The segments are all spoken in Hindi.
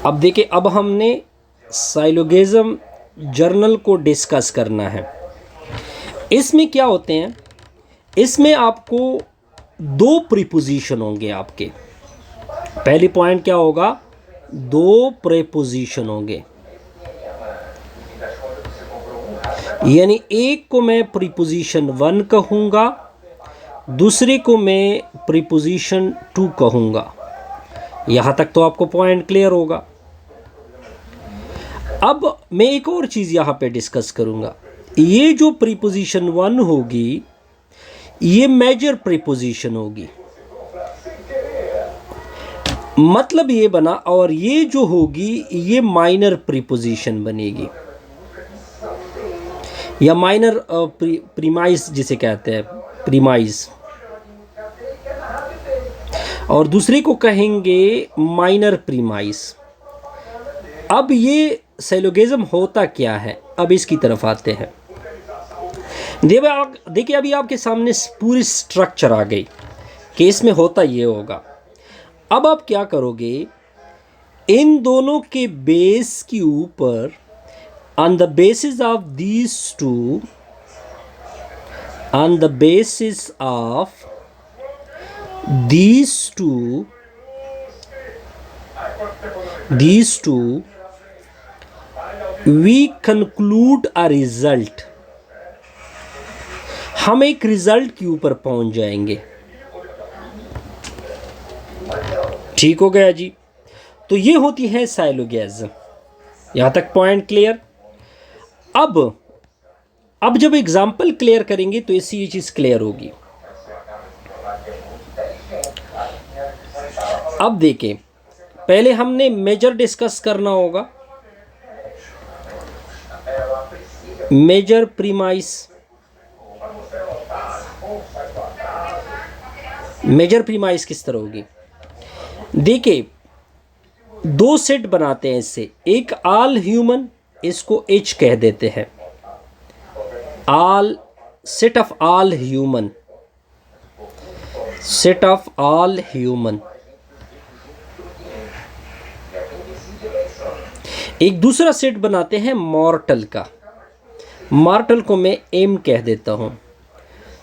अब देखिए, अब हमने साइलोगिज्म जर्नल को डिस्कस करना है। इसमें क्या होते हैं, इसमें आपको दो प्रीपोजिशन होंगे आपके। पहली पॉइंट क्या होगा, दो प्रीपोजिशन होंगे, यानी एक को मैं प्रीपोजिशन 1 कहूँगा, दूसरे को मैं प्रीपोजिशन 2 कहूँगा। यहाँ तक तो आपको पॉइंट क्लियर होगा। अब मैं एक और चीज़ यहाँ पे डिस्कस करूँगा। ये जो प्रीपोजिशन 1 होगी ये मेजर प्रीपोजिशन होगी, मतलब ये बना, और ये जो होगी ये माइनर प्रीपोजिशन बनेगी, या माइनर प्रीमाइज जिसे कहते हैं, प्रीमाइज, और दूसरे को कहेंगे माइनर प्रीमाइज। अब ये साइलोगिज्म होता क्या है, अब इसकी तरफ आते हैं। देखिए अभी आपके सामने पूरी स्ट्रक्चर आ गई कि इसमें होता ये होगा। अब आप क्या करोगे, इन दोनों के बेस के ऊपर, on the basis of these two, on the basis of these two, we conclude a result। हम एक रिजल्ट के ऊपर पहुंच जाएंगे। ठीक हो गया जी। तो ये होती है साइलोगिज्म। यहां तक पॉइंट क्लियर। अब जब एग्जाम्पल क्लियर करेंगे तो इससे ये चीज क्लियर होगी। अब देखें, पहले हमने मेजर डिस्कस करना होगा, मेजर प्रीमाइस। मेजर प्रीमाइस किस तरह होगी, देखिए दो सेट बनाते हैं इससे, एक ऑल ह्यूमन, इसको H कह देते हैं, all, set of all human, set of all human. एक दूसरा सेट बनाते हैं मॉर्टल का, मॉर्टल को मैं M कह देता हूं,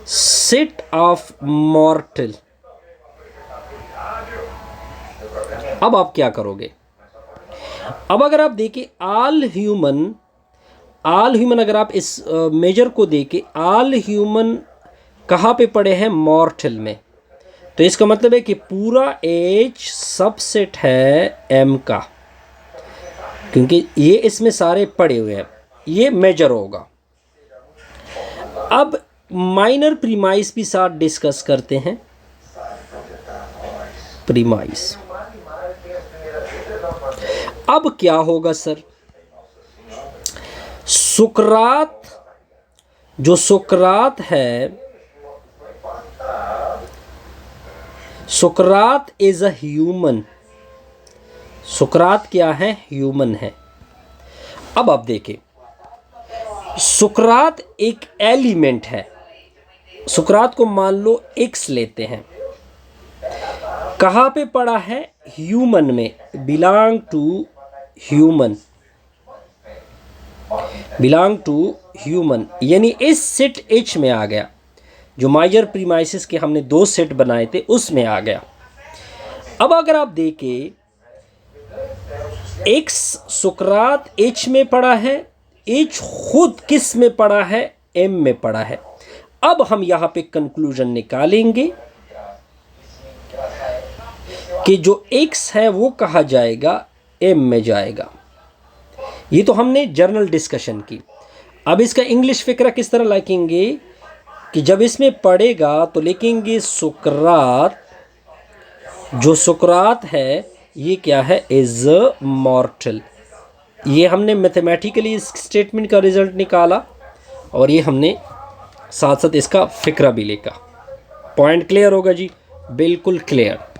सेट ऑफ मॉर्टल। अब आप क्या करोगे, अब अगर आप देखें ऑल ह्यूमन, अगर आप इस मेजर को देखें, ऑल ह्यूमन कहाँ पे पड़े हैं, मॉर्टल में, तो इसका मतलब है कि पूरा H सबसेट है M का, क्योंकि ये इसमें सारे पड़े हुए हैं, ये मेजर होगा। अब माइनर प्रीमाइस भी साथ डिस्कस करते हैं, प्रीमाइस। अब क्या होगा सर, सुकरात, जो सुकरात है, सुकरात इज अ ह्यूमन, सुकरात क्या है, ह्यूमन है। अब आप देखें, सुकरात एक एलिमेंट है, सुकरात को मान लो X लेते हैं, कहाँ पे पड़ा है, ह्यूमन में, belong to human, belong to human, यानी इस सेट H में आ गया, जो माइनर प्रीमाइसेस के हमने दो सेट बनाए थे उसमें आ गया। अब अगर आप देखें, X सुकरात H में पड़ा है, H खुद किस में पड़ा है, M में पड़ा है। अब हम यहां पे कंक्लूजन निकालेंगे कि जो X है वो कहा जाएगा, M में जाएगा। ये तो हमने जर्नल डिस्कशन की। अब इसका इंग्लिश फिक्रा किस तरह लिखेंगे कि जब इसमें पढ़ेगा तो लिखेंगे सुकरात, जो सुकरात है ये क्या है, इज मॉर्टल। ये हमने मैथमेटिकली इस स्टेटमेंट का रिजल्ट निकाला, और ये हमने साथ साथ इसका फिक्रा भी लिखा। पॉइंट क्लियर होगा जी, बिल्कुल क्लियर।